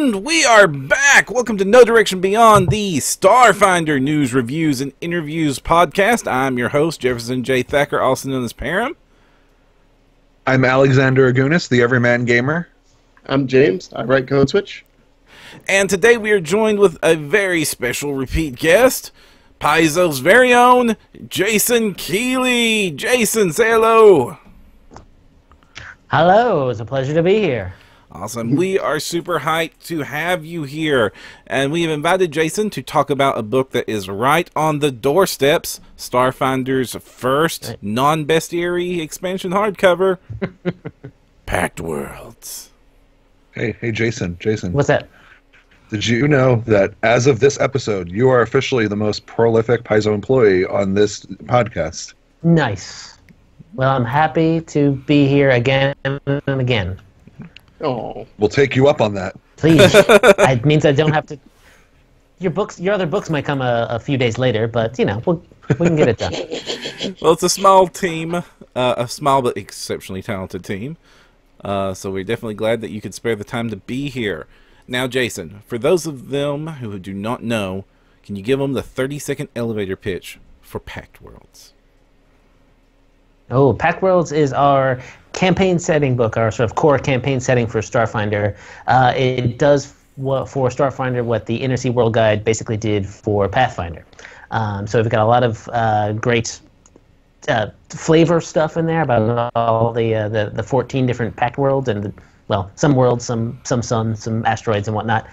And we are back! Welcome to No Direction Beyond, the Starfinder news, reviews, and interviews podcast. I'm your host, Jefferson J. Thacker, also known as Param. I'm Alexander Agunas, the Everyman Gamer. I'm James. I write Code Switch. And today we are joined with a very special repeat guest, Paizo's very own Jason Keeley. Jason, say hello. Hello, it's a pleasure to be here. Awesome. We are super hyped to have you here. And we have invited Jason to talk about a book that is right on the doorsteps, Starfinder's first non-bestiary expansion hardcover, Pact Worlds. Hey, Jason. What's that? Did you know that as of this episode, you are officially the most prolific Paizo employee on this podcast? Nice. Well, I'm happy to be here again and again. Oh, We'll take you up on that. Please. It means I don't have to... Your other books might come a few days later, but, you know, we can get it done. Well, it's a small team, a small but exceptionally talented team. So we're definitely glad that you could spare the time to be here. Now, Jason, for those of them who do not know, can you give them the 30-second elevator pitch for Pact Worlds? Oh, Pact Worlds is our campaign setting book, our sort of core campaign setting for Starfinder. It does for Starfinder what the Inner Sea World Guide basically did for Pathfinder. So we've got a lot of great flavor stuff in there about all the 14 different Pact worlds and some worlds, some suns, some asteroids and whatnot.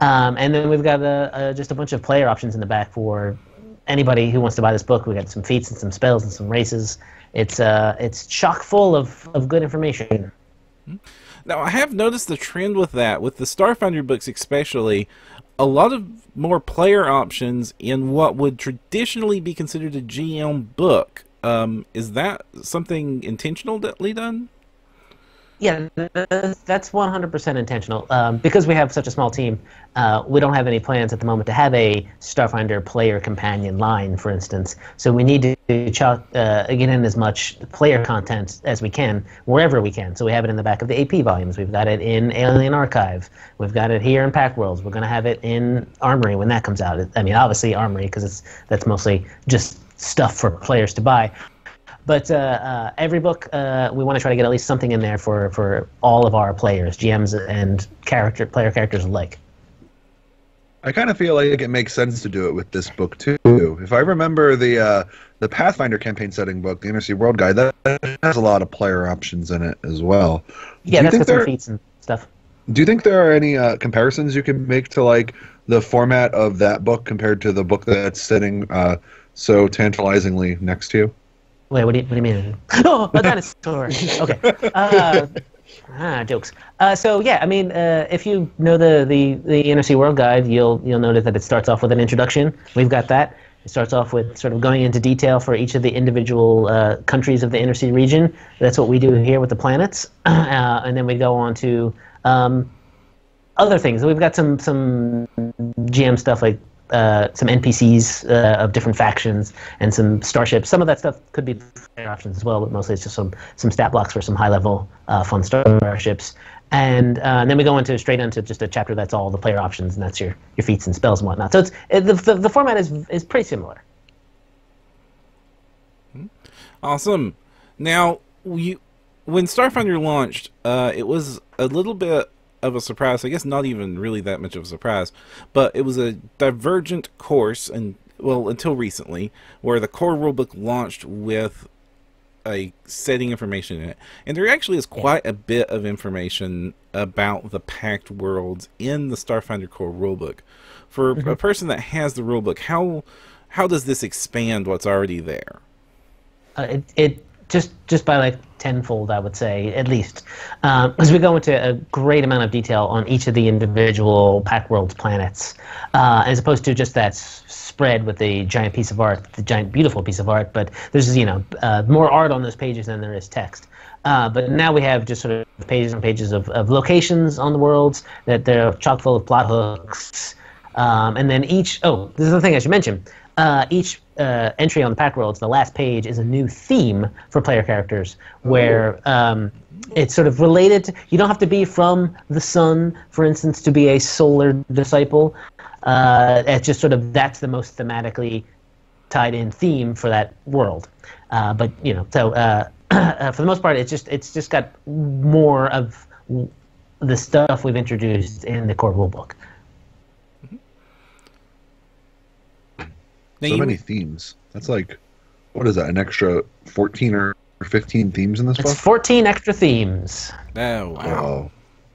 And then we've got just a bunch of player options in the back for anybody who wants to buy this book. We've got some feats and some spells and some races. It's chock full of good information. Now, I have noticed the trend with that, with the Starfinder books especially, a lot of more player options in what would traditionally be considered a GM book. Is that something intentionally done? Yeah, that's 100% intentional. Because we have such a small team, we don't have any plans at the moment to have a Starfinder player companion line, for instance. So we need to get in as much player content as we can, wherever we can. So we have it in the back of the AP volumes. We've got it in Alien Archive. We've got it here in Pact Worlds. We're going to have it in Armory when that comes out. I mean, obviously Armory, because that's mostly just stuff for players to buy. But every book, we want to try to get at least something in there for all of our players, GMs and player characters alike. I kind of feel like it makes sense to do it with this book, too. If I remember the Pathfinder campaign setting book, the Inner Sea World Guide, that has a lot of player options in it as well. Yeah, that's got some feats and stuff. Do you think there are any comparisons you can make to, like, the format of that book compared to the book that's sitting so tantalizingly next to you? Wait, what do you mean? Oh, a dinosaur. Okay. Jokes. So yeah, I mean, if you know the Inner Sea World Guide, you'll notice that it starts off with an introduction. We've got that. It starts off with sort of going into detail for each of the individual countries of the Inner Sea region. That's what we do here with the planets, and then we go on to other things. We've got some GM stuff like some NPCs of different factions and some starships. Some of that stuff could be player options as well, but mostly it's just some stat blocks for some high-level fun starships. And then we go straight into just a chapter that's all the player options, and that's your feats and spells and whatnot. So the format is pretty similar. Awesome. Now, when Starfinder launched, it was a little bit of a surprise. I guess not even really that much of a surprise, but it was a divergent course, and until recently, where the core rulebook launched with a setting information in it, and there actually is quite a bit of information about the Pact worlds in the Starfinder core rulebook. For a person that has the rulebook, how does this expand what's already there? It just by like tenfold, I would say, at least, as we go into a great amount of detail on each of the individual Pact Worlds planets, as opposed to just that spread with the giant piece of art, the giant beautiful piece of art. But there's more art on those pages than there is text. But now we have just sort of pages and pages of locations on the worlds that they're chock full of plot hooks, and then each. Oh, this is the thing I should mention. Each entry on the Pact Worlds, the last page, is a new theme for player characters, where it's sort of related to, you don't have to be from the sun, for instance, to be a solar disciple. It's just sort of, that's the most thematically tied in theme for that world. But for the most part, it's just got more of the stuff we've introduced in the core rulebook. So many themes. That's like, what is that, an extra 14 or 15 themes in this book? It's 14 extra themes. Oh, wow.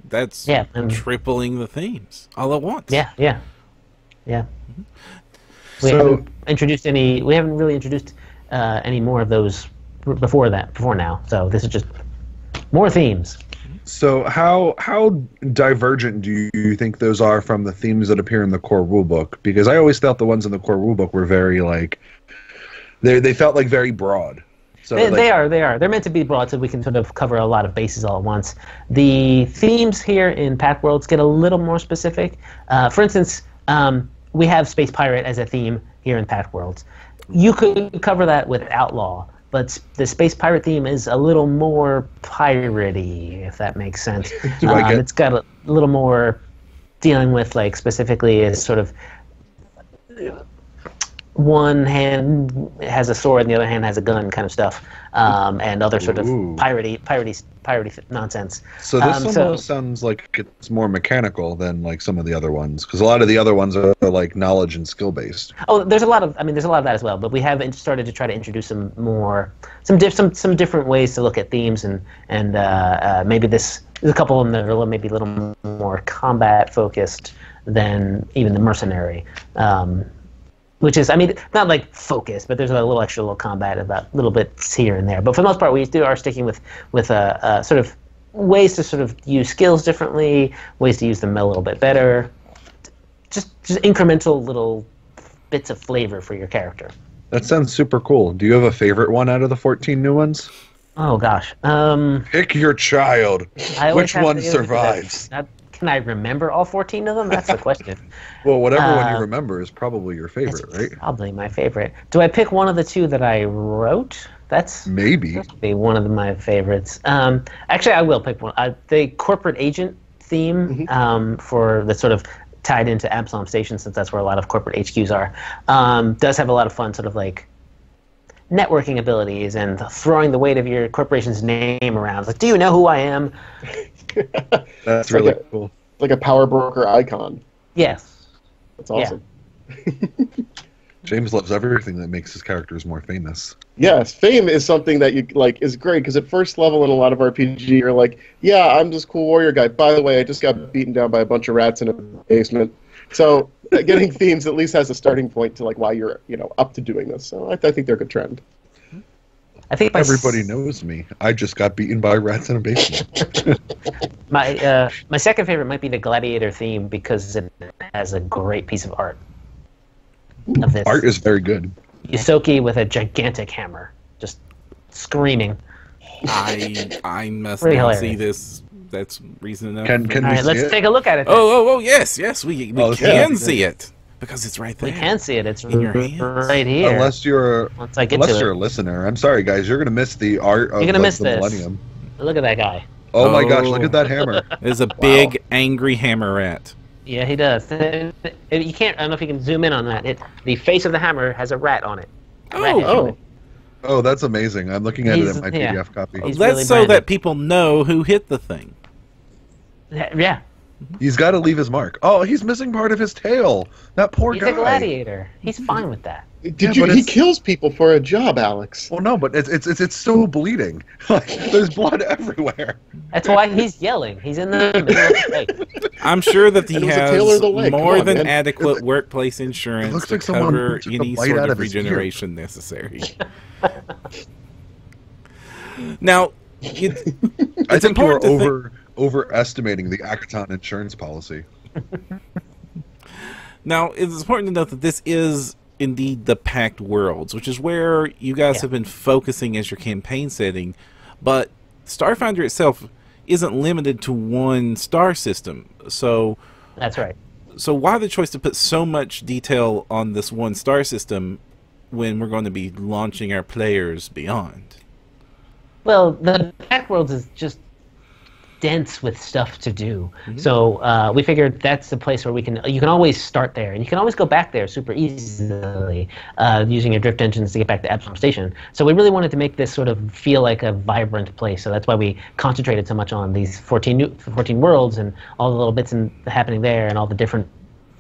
That's tripling the themes all at once. Yeah. Mm-hmm. We haven't really introduced any more of those before now. So this is just more themes. So how divergent do you think those are from the themes that appear in the core rulebook? Because I always felt the ones in the core rulebook were very like they felt like very broad. So they are. They're meant to be broad so we can sort of cover a lot of bases all at once. The themes here in Pact Worlds get a little more specific. For instance, we have Space Pirate as a theme here in Pact Worlds. You could cover that with Outlaw. But the Space Pirate theme is a little more piratey, if that makes sense. It's got a little more dealing with, like, specifically as sort of one hand has a sword and the other hand has a gun kind of stuff, and other sort of piratey nonsense. So this almost sounds like it's more mechanical than like some of the other ones, because a lot of the other ones are like knowledge and skill based. Oh, there's a lot of that as well. But we have started to try to introduce some different ways to look at themes, and maybe there's a couple of them that are maybe a little more combat focused than even the mercenary. Which is, not like focus, but there's a little extra combat about little bits here and there. But for the most part, we are sticking with sort of ways to sort of use skills differently, ways to use them a little bit better, just incremental little bits of flavor for your character. That sounds super cool. Do you have a favorite one out of the 14 new ones? Oh gosh, pick your child. Which one survives? Can I remember all 14 of them? That's the question. Well, whatever one you remember is probably your favorite, right? Probably my favorite. Do I pick one of the two that I wrote? That's be one of my favorites. Actually, I will pick one. The corporate agent theme for the sort of tied into Absalom Station, since that's where a lot of corporate HQs are, does have a lot of fun sort of like networking abilities and throwing the weight of your corporation's name around. Like, do you know who I am? That's really cool. Like a power broker icon. Yes. That's awesome. Yeah. James loves everything that makes his characters more famous. Yes, fame is something that you like is great, because at first level in a lot of RPG, you're like, yeah, I'm this cool warrior guy. By the way, I just got beaten down by a bunch of rats in a basement. So getting themes at least has a starting point to like why you're up to doing this. So I think they're a good trend. I think everybody knows me. I just got beaten by rats in a basement. My second favorite might be the Gladiator theme, because it has a great piece of art. Of this art is very good. Yusoki with a gigantic hammer, just screaming. I must Pretty not hilarious. see this. That's reason enough. Can All right, let's take a look at it. Oh, yes, we can see it. Because it's right there. We can see it. It's in your hands. right here. Unless you're a listener. I'm sorry, guys. You're going to miss the art of the Millennium. Look at that guy. Oh my gosh, look at that hammer. There's a big, angry hammer rat. Yeah, he does. You can't. I don't know if you can zoom in on that. The face of the hammer has a rat on it. Oh, that's amazing. I'm looking at it in my PDF copy. He's That's really so branded. that people know who hit the thing. Yeah. He's got to leave his mark. Oh, he's missing part of his tail. That poor He's guy. a gladiator. He's fine with that. He kills people for a job, Alex. Well, no, but it's still bleeding. Like, there's blood everywhere. That's why he's yelling. He's in the middle of the fight. I'm sure that he And it was a has tailor of the leg. Come more on, than man. adequate workplace insurance looks to like someone cover took a any bite sort out of of his ear. regeneration necessary. Now, I it's think you important are to think. overestimating the Akaton insurance policy. Now, it's important to note that this is indeed the Pact Worlds, which is where you guys have been focusing as your campaign setting, but Starfinder itself isn't limited to one star system. So That's right. So why the choice to put so much detail on this one star system when we're going to be launching our players beyond? Well, the Pact Worlds is just dense with stuff to do. So we figured that's the place where you can always start there, and you can always go back there super easily using your drift engines to get back to Epsilon Station. So we really wanted to make this sort of feel like a vibrant place. So that's why we concentrated so much on these 14 worlds and all the little bits happening there, and all the different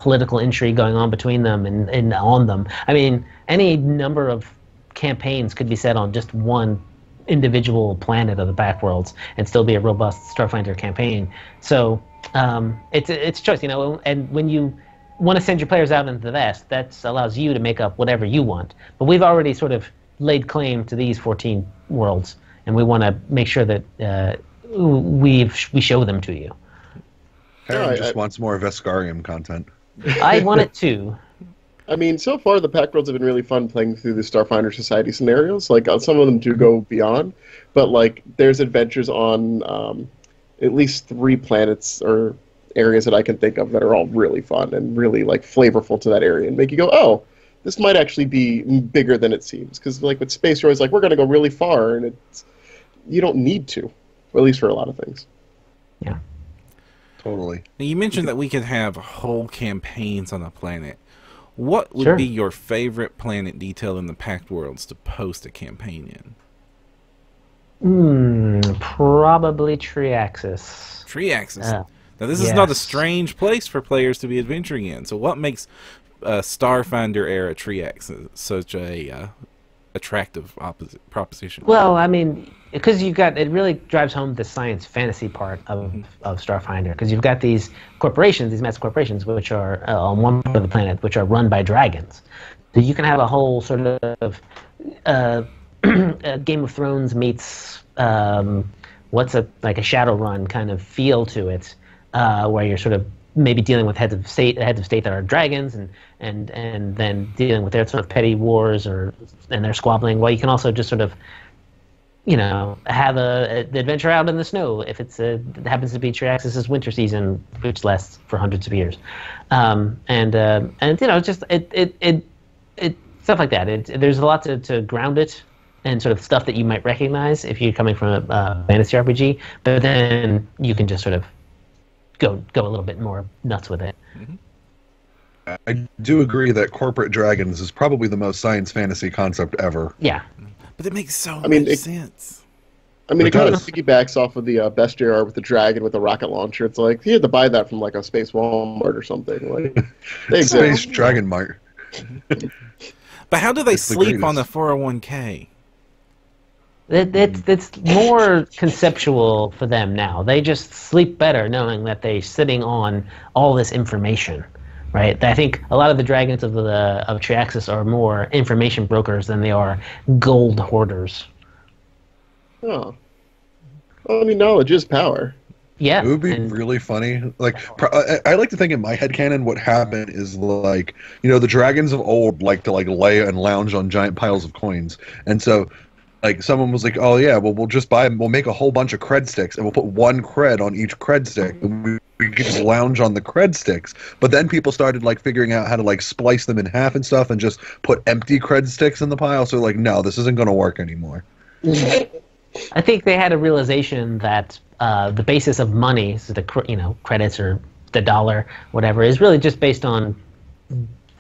political intrigue going on between them and on them. I mean, any number of campaigns could be set on just one individual planet of the Backworlds and still be a robust Starfinder campaign. So it's a choice, and when you want to send your players out into the vast, that allows you to make up whatever you want. But we've already sort of laid claim to these 14 worlds, and we want to make sure that we show them to you. Harry just wants more Vescarium content. I want it too. I mean, so far the Pact Worlds have been really fun playing through the Starfinder Society scenarios. Like, some of them do go beyond, but like, there's adventures on at least 3 planets or areas that I can think of that are all really fun and really like flavorful to that area and make you go, oh, this might actually be bigger than it seems. Because like with space, you're always like, we're going to go really far, and you don't need to, at least for a lot of things. Yeah. Totally. Now, you mentioned that we could have whole campaigns on a planet. What would be your favorite planet detail in the Pact Worlds to post a campaign in? Probably Triaxis. Triaxis. Now, this is not a strange place for players to be adventuring in. So what makes Starfinder era Triaxis such a attractive proposition? Well, I mean, because it really drives home the science fantasy part of Starfinder, because you've got these corporations, these massive corporations, which are on one part of the planet, which are run by dragons. So you can have a whole sort of Game of Thrones meets what's a Shadowrun kind of feel to it, where you're sort of maybe dealing with heads of state that are dragons, and then dealing with their sort of petty wars and their squabbling. Well, you can also just sort of, have the adventure out in the snow if it happens to be Triaxis' winter season, which lasts for hundreds of years, and just it stuff like that. There's a lot to ground it, and sort of stuff that you might recognize if you're coming from a fantasy RPG, but then you can just sort of go a little bit more nuts with it. I do agree that corporate dragons is probably the most science fantasy concept ever. Yeah. But it makes so much sense. I mean, it kind of piggybacks off of the bestiary with the dragon with the rocket launcher. It's like, you had to buy that from like a Space Walmart or something. Like, they Space Dragon Mart. But how do they sleep on the 401k? It's more conceptual for them now. They just sleep better knowing that they're sitting on all this information, right? I think a lot of the dragons of Triaxis are more information brokers than they are gold hoarders. Oh. Well, I mean, knowledge is power. Yeah. It would be really funny. Like, I like to think in my headcanon what happened is, like, the dragons of old like to like lay and lounge on giant piles of coins. And so, like, someone was like, oh yeah, well, we'll make a whole bunch of cred sticks, and we'll put 1 cred on each cred stick, and we can just lounge on the cred sticks. But then people started like figuring out how to like splice them in half and stuff, and just put empty cred sticks in the pile. So like, no, this isn't going to work anymore. I think they had a realization that the basis of money, so the credits or the dollar, whatever, is really just based on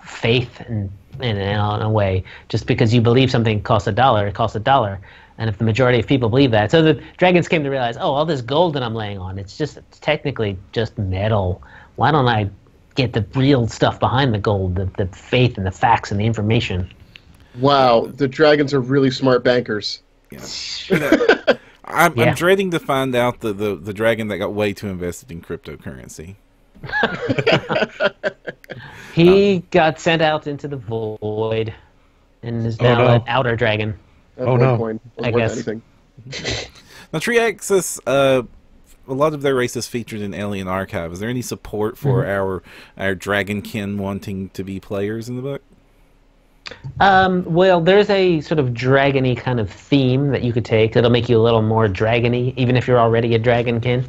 faith and in a way. Just because you believe something costs $1, it costs $1. And if the majority of people believe that, so the dragons came to realize, oh, all this gold that I'm laying on, it's technically just metal. Why don't I get the real stuff behind the gold, the faith and the facts and the information? Wow, the dragons are really smart bankers. Yeah. I'm Yeah. dreading to find out the dragon that got way too invested in cryptocurrency. He got sent out into the void and is Oh, now no. an outer dragon. That Oh, void no. coin was I worth guess. anything. Now, Triaxis, a lot of their races featured in Alien Archive. Is there any support for our dragonkin wanting to be players in the book? Well, there's a sort of dragony kind of theme that you could take that'll make you a little more dragony, even if you're already a dragonkin.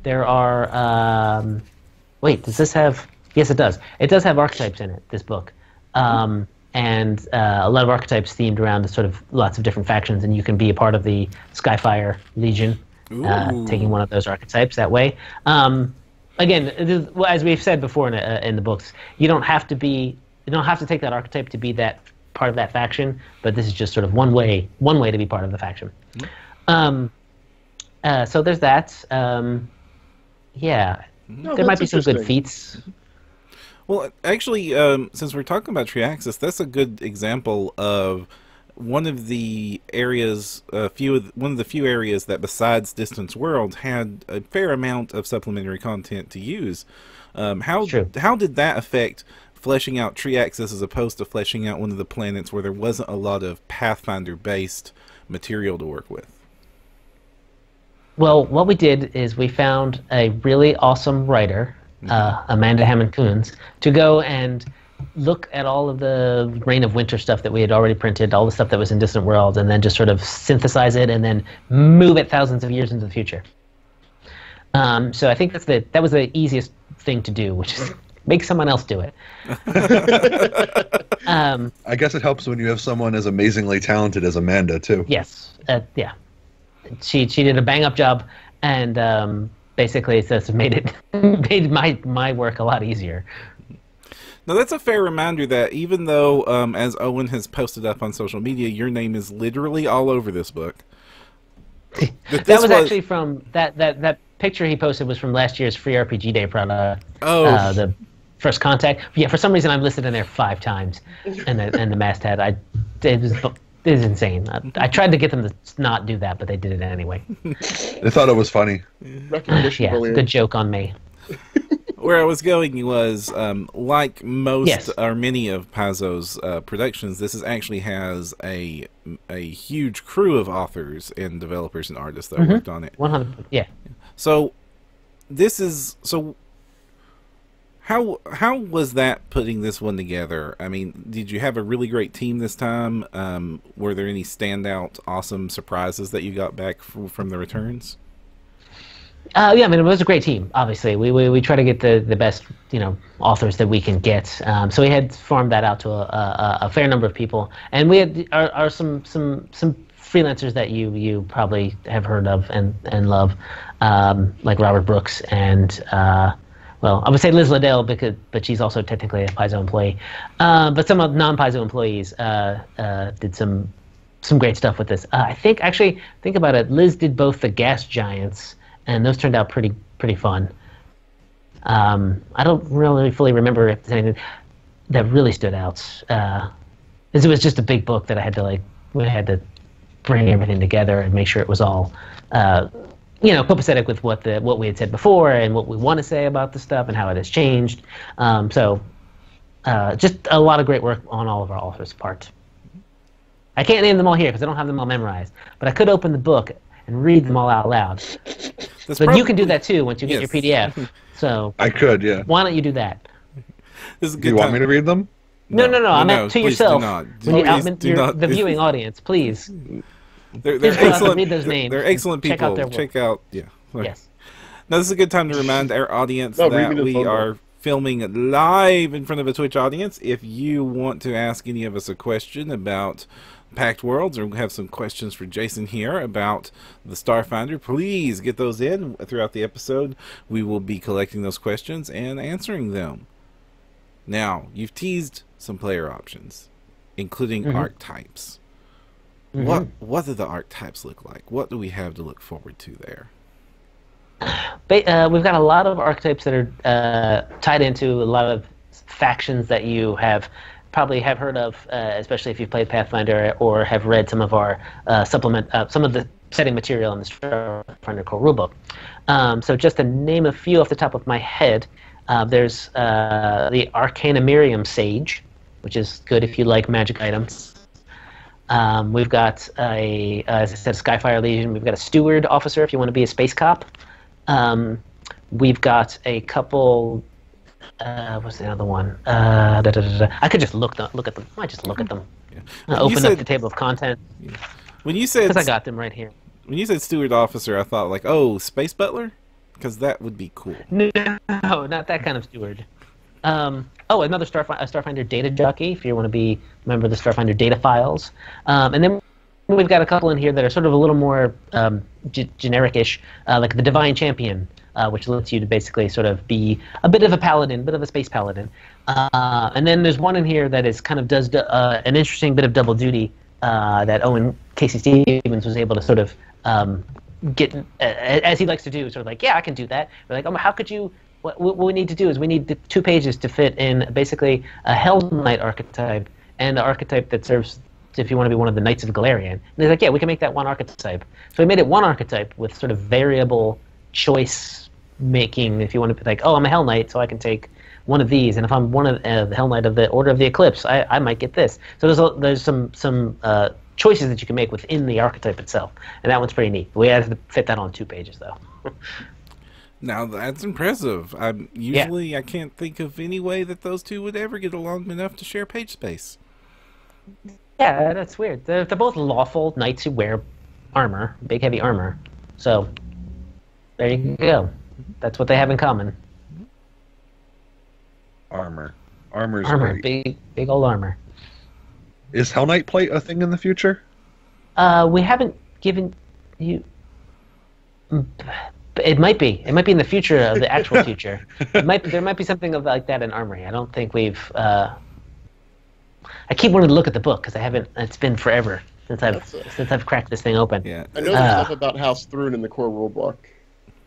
There are. Wait, does this have? Yes, it does. It does have archetypes in it. This book, and a lot of archetypes themed around sort of lots of different factions, and you can be a part of the Skyfire Legion, taking one of those archetypes that way. Again, as we've said before in the books, you don't have to take that archetype to be that part of that faction, but this is just sort of one way to be part of the faction. So there's that. Yeah, No, there might be that's some good interesting. feats. Well, actually, since we're talking about Triaxis, that's a good example of one of the areas, one of the few areas that, besides Distance World, had a fair amount of supplementary content to use. How did that affect fleshing out Triaxis as opposed to fleshing out one of the planets where there wasn't a lot of Pathfinder-based material to work with? Well, what we did is we found a really awesome writer, Amanda Hammond-Coons, to go and look at all of the Reign of Winter stuff that we had already printed, all the stuff that was in Distant Worlds, and then just sort of synthesize it and then move it thousands of years into the future. So I think that was the easiest thing to do, which is make someone else do it. I guess it helps when you have someone as amazingly talented as Amanda, too. Yes, yeah. She did a bang up job, and basically it's just made my work a lot easier. Now, that's a fair reminder that even though, as Owen has posted up on social media, your name is literally all over this book. That was actually from that picture he posted was from last year's Free RPG Day product. The First Contact. Yeah, for some reason I'm listed in there 5 times, and the masthead. It was insane. I tried to get them to not do that, but they did it anyway. They thought it was funny. Recognition Yeah, bullying. good joke on me. Where I was going was, like most Yes. or many of Paizo's productions, this actually has a huge crew of authors and developers and artists that worked on it. 100. Yeah. So how was that putting this one together? I mean, did you have a really great team this time? Were there any standout, awesome surprises that you got back from the returns? Yeah, I mean, it was a great team. Obviously, we try to get the best authors that we can get. So we had farmed that out to a fair number of people, and we had are some freelancers that you probably have heard of and love, like Robert Brooks and. Well, I would say Liz Liddell, but she's also technically a Paizo employee. But some of non-Paizo employees did some great stuff with this. I think about it, Liz did both the Gas Giants, and those turned out pretty fun. I don't really fully remember if there's anything that really stood out. It was just a big book that we had to bring everything together and make sure it was all. Copacetic with what we had said before and what we want to say about the stuff and how it has changed. Just a lot of great work on all of our authors' part. I can't name them all here because I don't have them all memorized, but I could open the book and read them all out loud. But you can do that too once you get your PDF. So I could, yeah. why don't you do that? This is a Do good you want time. me to read them? No. I meant to please yourself. do not. The viewing audience, please. They're Please go out and excellent. read those names. They're excellent people. Check out their work. Check out, yeah. Yes. Now, this is a good time to remind our audience No, read that me the we phone are filming live in front of a Twitch audience. If you want to ask any of us a question about Pact Worlds or have some questions for Jason here about the Starfinder, please get those in throughout the episode. We will be collecting those questions and answering them. Now, you've teased some player options, including archetypes. What do the archetypes look like? What do we have to look forward to there? We've got a lot of archetypes that are tied into a lot of factions that you have probably have heard of, especially if you've played Pathfinder or have read some of our some of the setting material in the Starfinder core rulebook. So just to name a few off the top of my head, there's the Arcanamirium Sage, which is good if you like magic items. We've got as I said, Skyfire Legion. We've got a Steward Officer if you want to be a space cop. We've got a couple. What's the other one? I could just look at them. I just look at them. Yeah. Open up the table of content. Yeah. When you said, because I got them right here. When you said Steward Officer, I thought like, oh, Space Butler, because that would be cool. No, not that kind of steward. Another Starfinder data jockey, if you want to be a member of the Starfinder data files. And then we've got a couple in here that are sort of a little more generic-ish, like the Divine Champion, which lets you to basically sort of be a bit of a paladin, bit of a space paladin. And then there's one in here that is kind of does an interesting bit of double duty that Owen Casey Stevens was able to sort of get, as he likes to do, sort of like, yeah, I can do that. We're like, how could you? What we need to do is we need 2 pages to fit in basically a Hell Knight archetype and the archetype that serves if you want to be one of the Knights of Galarian. And they're like, yeah, we can make that one archetype. So we made it one archetype with sort of variable choice making. If you want to be like, oh, I'm a Hell Knight, so I can take one of these, and if I'm one of the Hell Knight of the Order of the Eclipse, I might get this. So there's some choices that you can make within the archetype itself, and that one's pretty neat. We had to fit that on 2 pages though. Now that's impressive. I can't think of any way that those two would ever get along enough to share page space. Yeah, that's weird. They're both lawful knights who wear armor, big heavy armor. So there you go. That's what they have in common. Armor, great. big old armor. Is Hell Knight plate a thing in the future? We haven't given you. It might be. It might be in the future of the actual future. There might be something like that in Armory. I don't think we've. I keep wanting to look at the book because I haven't. It's been forever since I've cracked this thing open. Yeah. I know there's stuff about House Thrune in the core rulebook.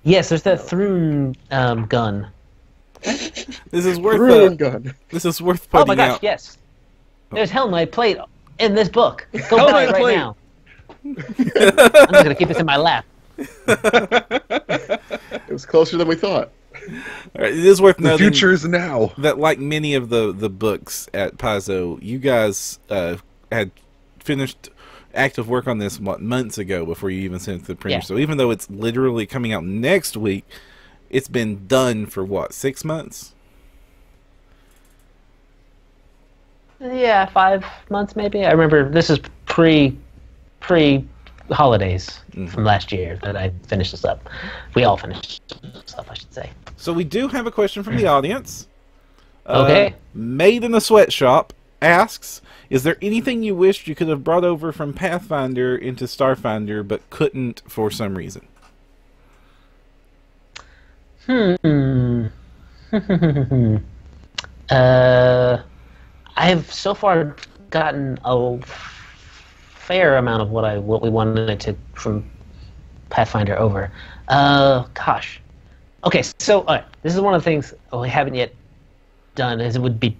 Yes, there's that Thrune gun. This is worth. Thrune gun. This is worth putting out. Oh my gosh! Yes. There's Hell Knight plate in this book. Go buy it right now. I'm just gonna keep this in my lap. It was closer than we thought. All right, it is worth noting. The future is now. That, like many of the books at Paizo, you guys had finished active work on this months ago before you even sent it to the printer. Yeah. So even though it's literally coming out next week, it's been done for 6 months? Yeah, 5 months maybe. I remember this is pre holidays from last year that I finished this up. We all finished this up, I should say. So we do have a question from the audience. Okay. Made in a Sweatshop asks, is there anything you wished you could have brought over from Pathfinder into Starfinder but couldn't for some reason? I have so far gotten a fair amount of what we wanted to from Pathfinder over. Gosh. Okay, so this is one of the things we haven't yet done, as it would be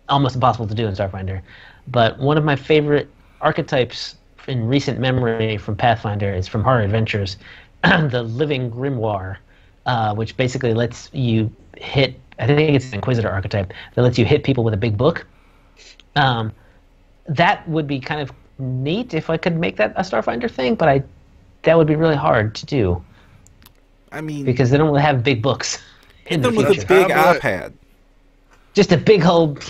almost impossible to do in Starfinder. But one of my favorite archetypes in recent memory from Pathfinder is from Horror Adventures, the Living Grimoire, which basically lets you hit. I think it's an Inquisitor archetype that lets you hit people with a big book. That would be kind of neat if I could make that a Starfinder thing, but that would be really hard to do. I mean, because they don't really have big books in the future. With a big iPad. Just a big old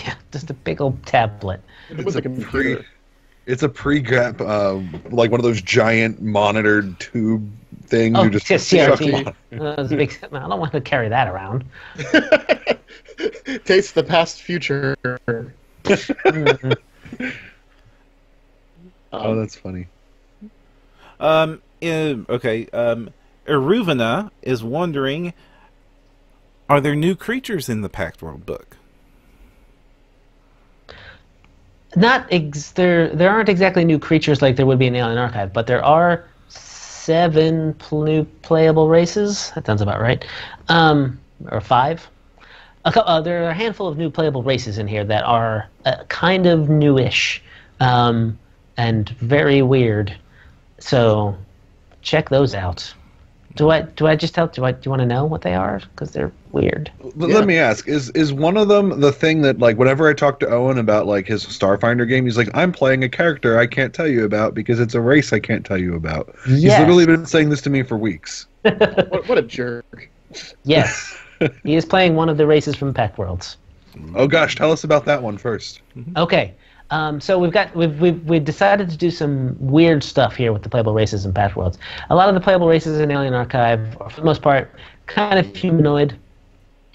tablet. It's a pre-grap, like one of those giant monitored tube things. Oh, you just CRT. I don't want to carry that around. Taste the past future. Oh, that's funny. Iruvina is wondering, are there new creatures in the Pact World book? There aren't exactly new creatures like there would be in Alien Archive, but there are 7 new playable races. That sounds about right. Or 5. There are a handful of new playable races in here that are kind of newish and very weird. So check those out. Do I just tell? Do you want to know what they are? Because they're weird. But let me ask: is one of them the thing that, like, whenever I talk to Owen about like his Starfinder game, he's like, "I'm playing a character I can't tell you about because it's a race I can't tell you about." He's Yes. literally been saying this to me for weeks. What a jerk. Yes, he is playing one of the races from Pact Worlds. Oh gosh, tell us about that one first. Okay, so we've decided to do some weird stuff here with the playable races in Pact Worlds. A lot of the playable races in Alien Archive are, for the most part, kind of humanoid,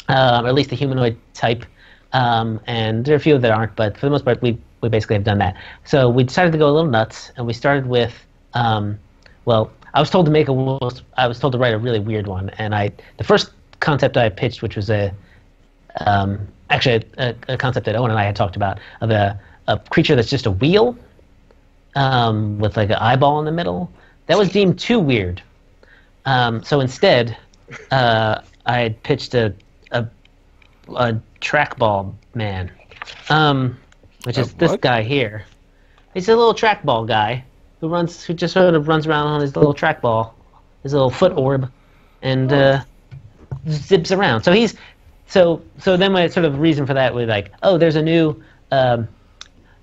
or at least the humanoid type. And there are a few that aren't, but for the most part, we basically have done that. So we decided to go a little nuts, and we started with, well, I was told to write a really weird one, and the first concept I pitched, which was actually a concept that Owen and I had talked about, of a creature that's just a wheel with like an eyeball in the middle. That was deemed too weird. So instead, I had pitched a trackball man, which is this guy here. He's a little trackball guy who just sort of runs around on his little trackball, his little foot orb, and zips around. So so then my sort of reason for that was like, oh, there's a new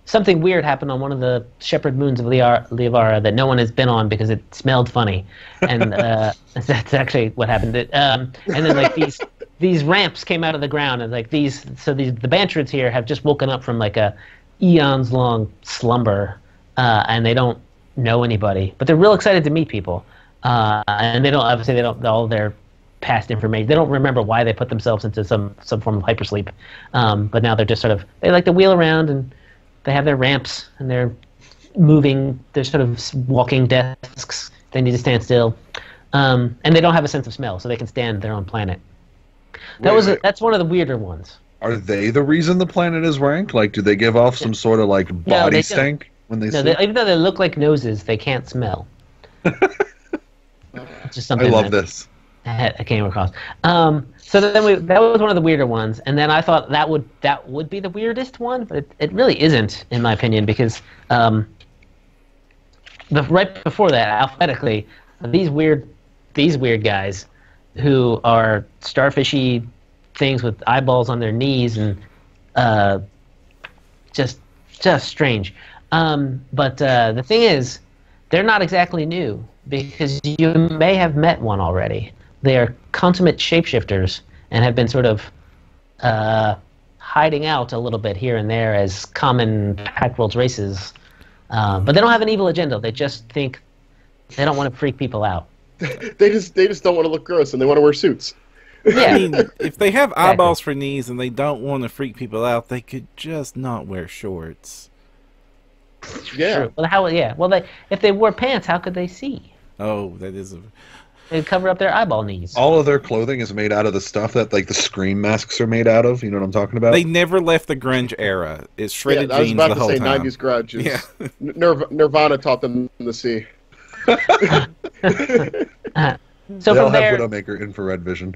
something weird happened on one of the shepherd moons of Liavara that no one has been on because it smelled funny, and that's actually what happened. And then like these ramps came out of the ground, and like the Bantrids here have just woken up from like a eons long slumber, and they don't know anybody, but they're real excited to meet people, and they don't all their past information. They don't remember why they put themselves into some form of hypersleep, but now they're just sort of, they like to wheel around, and they have their ramps, and they're moving. They're sort of walking desks. They need to stand still, and they don't have a sense of smell, so they can stand their own planet. That's one of the weirder ones. Are they the reason the planet is ranked? Like, do they give off some sort of like body stank when they sleep? Even though they look like noses, they can't smell. Just something I love this. I came across. So then that was one of the weirder ones, and then I thought that would be the weirdest one, but it really isn't, in my opinion, because right before that, alphabetically, these weird guys who are starfishy things with eyeballs on their knees and just strange. But the thing is, they're not exactly new, because you may have met one already. They are consummate shapeshifters and have been sort of hiding out a little bit here and there as common Pact Worlds races. But they don't have an evil agenda. They just think they don't want to freak people out. They just don't want to look gross, and they want to wear suits. Yeah. I mean, if they have eyeballs for knees and they don't want to freak people out, they could just not wear shorts. Yeah. Sure. Well, if they wore pants, how could they see? Oh, that is a... They'd cover up their eyeball knees. All of their clothing is made out of the stuff that like the Scream masks are made out of. You know what I'm talking about? They never left the grunge era. It's shredded I was jeans about the to whole say time. 90s grunge. Yeah. Nirvana taught them to see. So They'll from there, have Widowmaker infrared vision.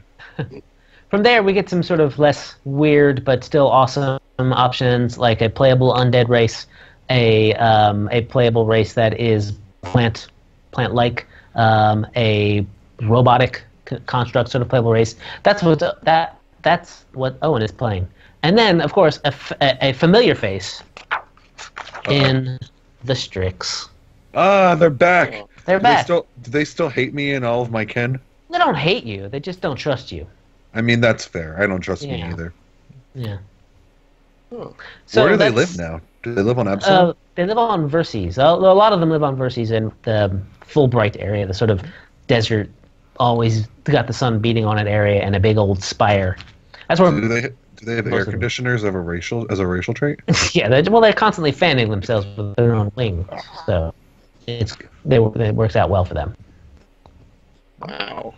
From there, we get some sort of less weird but still awesome options, like a playable undead race, a playable race that is plant-like, a robotic construct sort of playable race. That's what Owen is playing, and then of course a familiar face in the Strix. Ah, they're back. They're back. Do they still hate me and all of my kin? They don't hate you. They just don't trust you. I mean, that's fair. I don't trust me Yeah. either. Yeah. Oh. So Where do they that's- live now? Do they live on Epsilon? They live on Verces. A lot of them live on Verces in the Fulbright area, the sort of desert, always got the sun beating on it area, and a big old spire. That's where. Do they have most air of them. conditioners as a racial trait? Yeah, they're constantly fanning themselves with their own wings, so it works out well for them. Wow.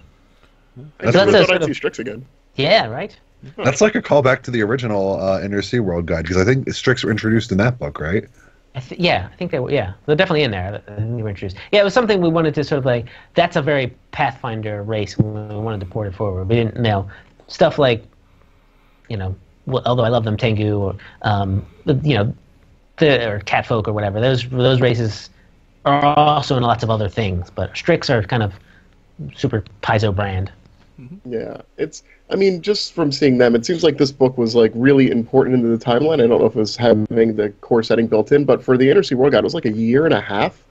That's I really- thought sort I'd of- see Strix again. Yeah, right. That's like a callback to the original Inner Sea World guide, because I think Strix were introduced in that book, right? I think they were. Yeah, they're definitely in there. I think they were introduced. Yeah, it was something we wanted to sort of like. That's a very Pathfinder race. We wanted to port it forward. We didn't, stuff like although I love them, Tengu or or Catfolk or whatever. Those races are also in lots of other things, but Strix are kind of super Paizo brand. Yeah, I mean, just from seeing them, it seems like this book was like really important into the timeline. I don't know if it was having the core setting built in, but for the Undersea World Guide, it was like a year and a half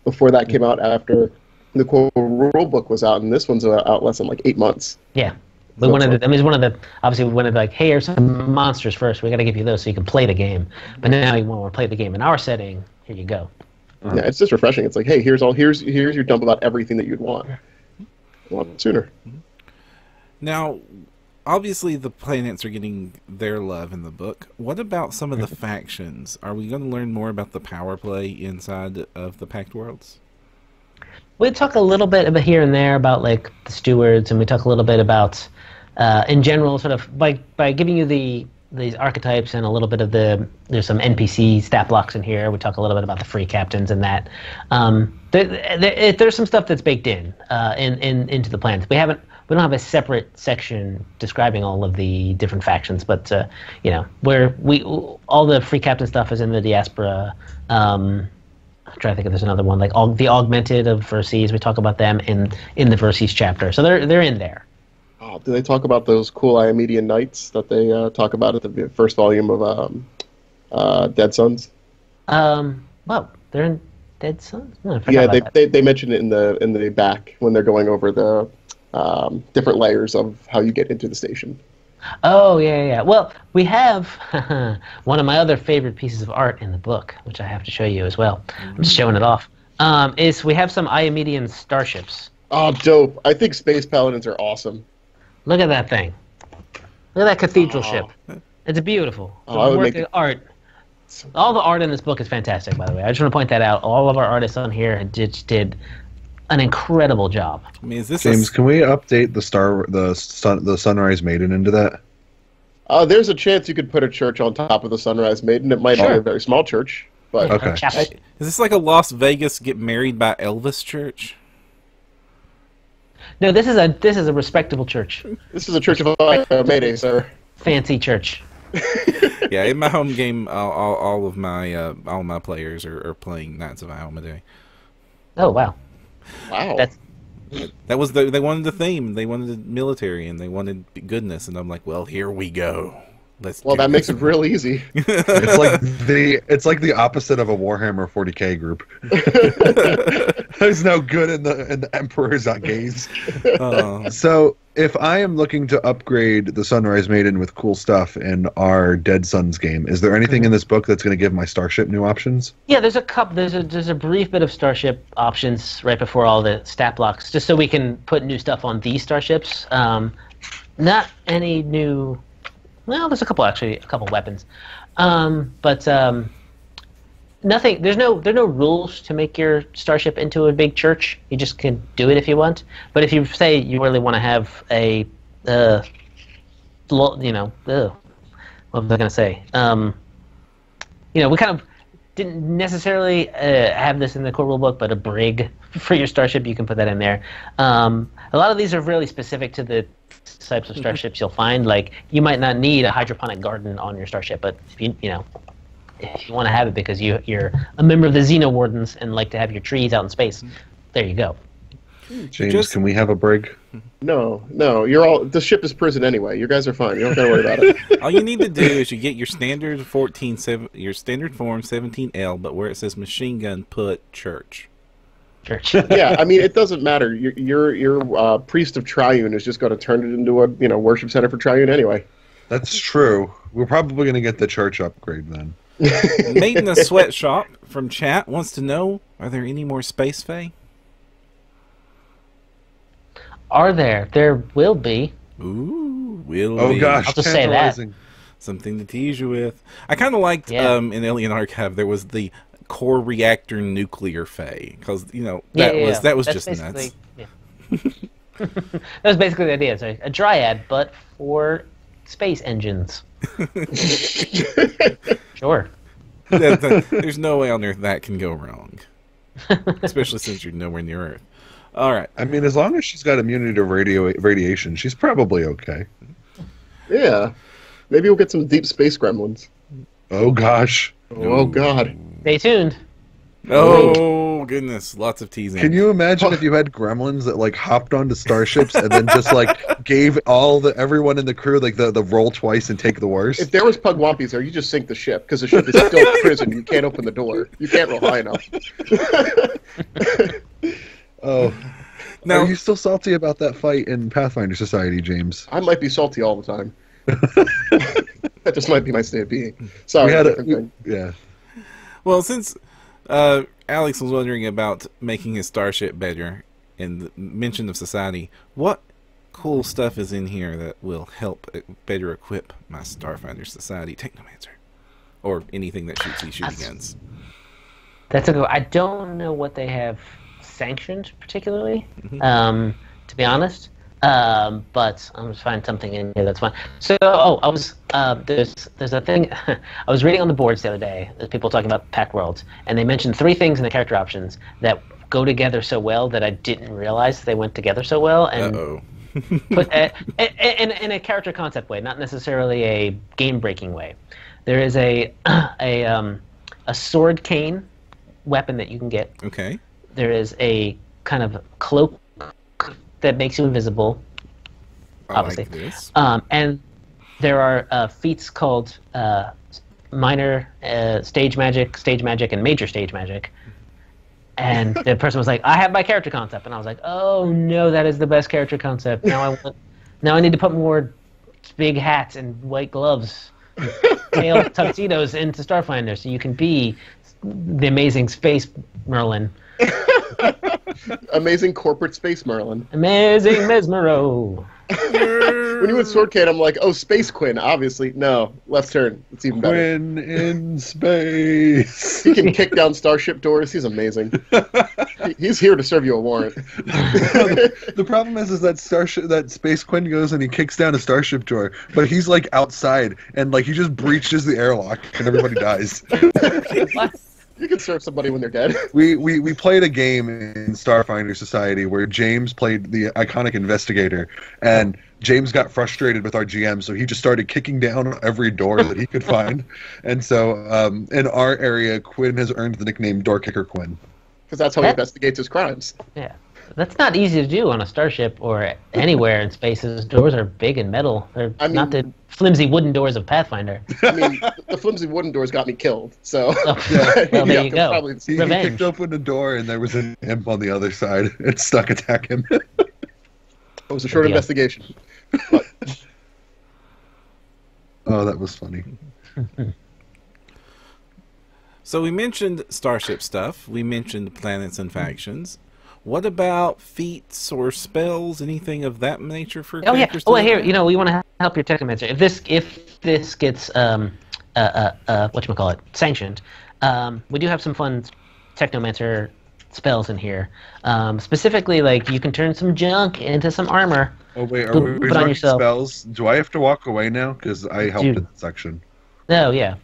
before that came out after the core rule book was out, and this one's out less than like 8 months. Yeah. We wanted to, obviously we wanted like, hey, here's some monsters first. We got to give you those so you can play the game. But now you want to play the game in our setting. Here you go. Yeah, it's just refreshing. It's like, hey, here's your dump about everything that you'd want. Want it sooner. Now, obviously the planets are getting their love in the book. What about some of the factions? Are we going to learn more about the power play inside of the Pact Worlds? We talk a little bit about here and there about like the stewards, and we talk a little bit about, in general, sort of by giving you these archetypes and a little bit of there's some NPC stat blocks in here. We talk a little bit about the free captains and that. There's some stuff that's baked into the plans. We don't have a separate section describing all of the different factions, but all the free captain stuff is in the diaspora. I'm trying to think if there's another one, like the augmented of Verces. We talk about them in the Verces chapter, so they're in there. Oh, do they talk about those cool Iamedian knights that they talk about at the first volume of Dead Sons? Well, they're in Dead Sons. Oh, yeah, they mention it in the back when they're going over the different layers of how you get into the station. Oh, yeah. Well, we have one of my other favorite pieces of art in the book, which I have to show you as well. I'm just showing it off. Is we have some Iamedian starships. Oh, dope. I think Space Paladins are awesome. Look at that thing. Look at that cathedral ship. It's beautiful. The work of art. All the art in this book is fantastic, by the way. I just want to point that out. All of our artists on here did an incredible job. I mean, is this James, can we update the Sunrise Maiden into that? There's a chance you could put a church on top of the Sunrise Maiden. It might be a very small church, but okay. Is this like a Las Vegas get married by Elvis church? No, this is a respectable church. This is a church of Mayday, sir. Fancy church. Yeah, in my home game, all of my players are playing Knights of Iowa. Oh wow! Wow. That was they wanted the theme. They wanted the military, and they wanted goodness. And I'm like, well, here we go. That makes it real easy. It's like the opposite of a Warhammer 40k group. There's no good in the Emperor's gaze. So if I am looking to upgrade the Sunrise Maiden with cool stuff in our Dead Sons game, is there anything in this book that's going to give my starship new options? Yeah, there's a couple. There's a brief bit of starship options right before all the stat blocks, just so we can put new stuff on these starships. Not any new. Well, there's a couple weapons, but nothing. There's no rules to make your starship into a big church. You just can do it if you want. But if you say you really want to have a, what was I going to say? We kind of didn't necessarily have this in the core rulebook, but a brig for your starship, you can put that in there. A lot of these are really specific to the types of starships you'll find. Like, you might not need a hydroponic garden on your starship, but if you want to have it because you're a member of the Xeno Wardens and like to have your trees out in space, there you go. James, can we have a brig? No, the ship is prison anyway. You guys are fine. You don't gotta worry about it. All you need to do is you get your standard form 17L, but where it says machine gun, put church. Yeah, I mean, it doesn't matter. Your priest of Triune is just going to turn it into a worship center for Triune anyway. That's true. We're probably going to get the church upgrade then. Made in a Sweatshop from chat wants to know: are there any more Space Fae? Are there? There will be. Ooh, will be. Oh gosh, I'll just say that. Something to tease you with. I kind of liked in Alien Archive there was the core reactor nuclear Fae, because that was just nuts. Yeah. That was basically the idea. It's a dryad, but for space engines. Sure. There's no way on Earth that can go wrong, especially since you're nowhere near Earth. All right. I mean, as long as she's got immunity to radiation, she's probably okay. Yeah. Maybe we'll get some deep space gremlins. Oh gosh. Oh God. Stay tuned. Oh goodness, lots of teasing. Can you imagine if you had gremlins that like hopped onto starships and then just like gave everyone in the crew like the roll twice and take the worst? If there was Pugwampies there, you just sink the ship because the ship is still a prison. You can't open the door. You can't roll high enough. Oh. Now, Are you still salty about that fight in Pathfinder Society, James? I might be salty all the time. That just might be my state of being. Sorry. Yeah. well, since Alex was wondering about making his starship better and the mention of society, what cool stuff is in here that will help better equip my Starfinder Society Technomancer? Or anything that shoots these shooting guns. That's a good. I don't know what they have sanctioned particularly, to be honest. But I'm just find something in here that's fine. So, I was there's a thing I was reading on the boards the other day. There's people talking about Pact Worlds, and they mentioned 3 things in the character options that go together so well that I didn't realize they went together so well. And put in a character concept way, not necessarily a game breaking way. There is a sword cane weapon that you can get. Okay. There is a kind of cloak that makes you invisible, obviously. I like this. And there are feats called minor stage magic, and major stage magic. And the person was like, "I have my character concept," and I was like, "Oh no, that is the best character concept. Now I need to put more big hats and white gloves, and tail tuxedos into Starfinder, so you can be the amazing space Merlin." Amazing corporate space Merlin. Amazing Mesmero. When you went Swordcade, I'm like, oh, Space Quinn, obviously. No, left turn. It's even better. Quinn in space. He can kick down starship doors. He's amazing. He's here to serve you a warrant. The problem is that Space Quinn goes and he kicks down a starship door, but he's like outside and like he just breaches the airlock and everybody dies. You can serve somebody when they're dead. We played a game in Starfinder Society where James played the iconic investigator, and James got frustrated with our GM, so he just started kicking down every door that he could find. And so in our area, Quinn has earned the nickname Door Kicker Quinn. Because that's how he investigates his crimes. Yeah. That's not easy to do on a starship or anywhere in space. Those doors are big and metal. They're not the flimsy wooden doors of Pathfinder. I mean, the flimsy wooden doors got me killed, so... Well, there you go. He kicked open the door, and there was an imp on the other side. It stuck attack him. It was a short investigation. Oh, that was funny. So we mentioned starship stuff. We mentioned planets and factions. What about feats or spells? Anything of that nature for characters? Oh, here, we want to help your Technomancer. If this gets whatchamacallit, sanctioned, we do have some fun Technomancer spells in here. Specifically, like you can turn some junk into some armor. Oh wait, are we talking spells? Do I have to walk away now? Because I helped in the section. No, yeah.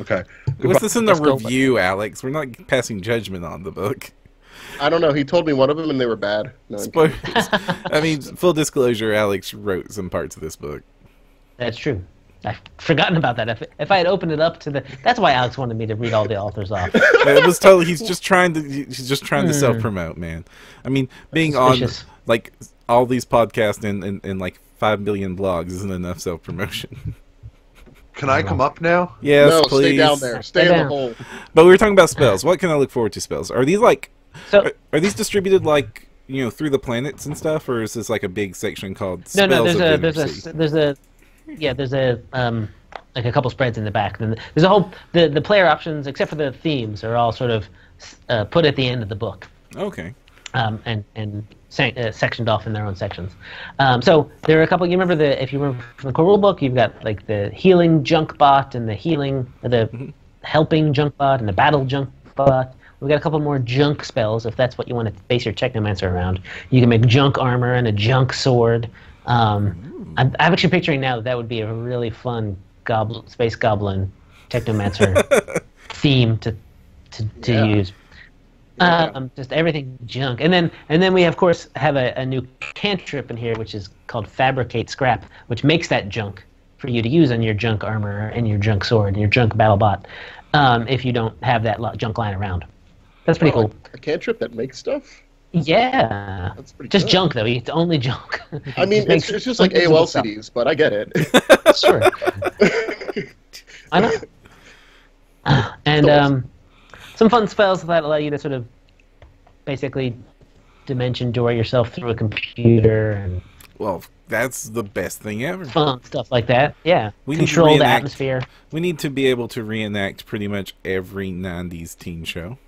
Okay. What's this in the review, Alex? We're not passing judgment on the book. I don't know. He told me one of them, and they were bad. No, spoilers. I mean, full disclosure, Alex wrote some parts of this book. That's true. I've forgotten about that. If I had opened it up to the... That's why Alex wanted me to read all the authors off. It was totally... He's just trying to self-promote, man. I mean, being suspicious on, like, all these podcasts and like 5 billion blogs isn't enough self-promotion. Can I come up now? Yes, no, please. Stay down there. Stay in the hole. But we were talking about spells. What can I look forward to spells? Are these like... are these distributed like through the planets and stuff, or is this like a big section called spells? No. There's a like a couple spreads in the back. Then there's a whole the player options, except for the themes, are all sort of put at the end of the book. Okay. And sectioned off in their own sections. So there are a couple. If you remember from the core rule book, you've got like the healing junk bot and the helping junk bot and the battle junk bot. We've got a couple more junk spells, if that's what you want to base your Technomancer around. You can make junk armor and a junk sword. I'm actually picturing now that would be a really fun space goblin Technomancer theme to use. Just everything junk. And then we, of course, have a new cantrip in here, which is called Fabricate Scrap, which makes that junk for you to use on your junk armor and your junk sword and your junk battlebot if you don't have that junk lying around. That's pretty cool. A cantrip that makes stuff? Yeah. That's pretty just good. junk, though. It's only junk. I mean, it's just like AOL CDs, but I get it. Sure. I know. And some fun spells that allow you to sort of basically dimension door yourself through a computer and Well, that's the best thing ever. fun stuff like that. Yeah. We need to Control the reenact- atmosphere. We need to be able to reenact pretty much every 90s teen show.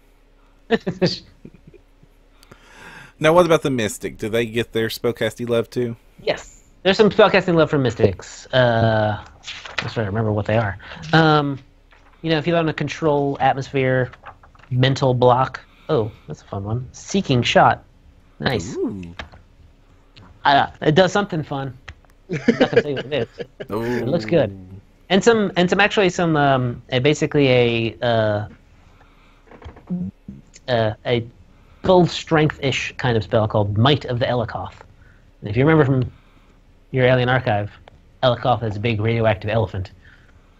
Now, what about the Mystic? Do they get their spellcasty love too? Yes. There's some spellcasting love from Mystics. I'm trying to remember what they are. If you want to control atmosphere, mental block. Oh, that's a fun one. Seeking shot. Nice. Ooh. It does something fun. I'm not gonna say what it is. Ooh. It looks good. And some basically a full strength-ish kind of spell called Might of the Elikoth. And if you remember from your Alien Archive, Elikoth is a big radioactive elephant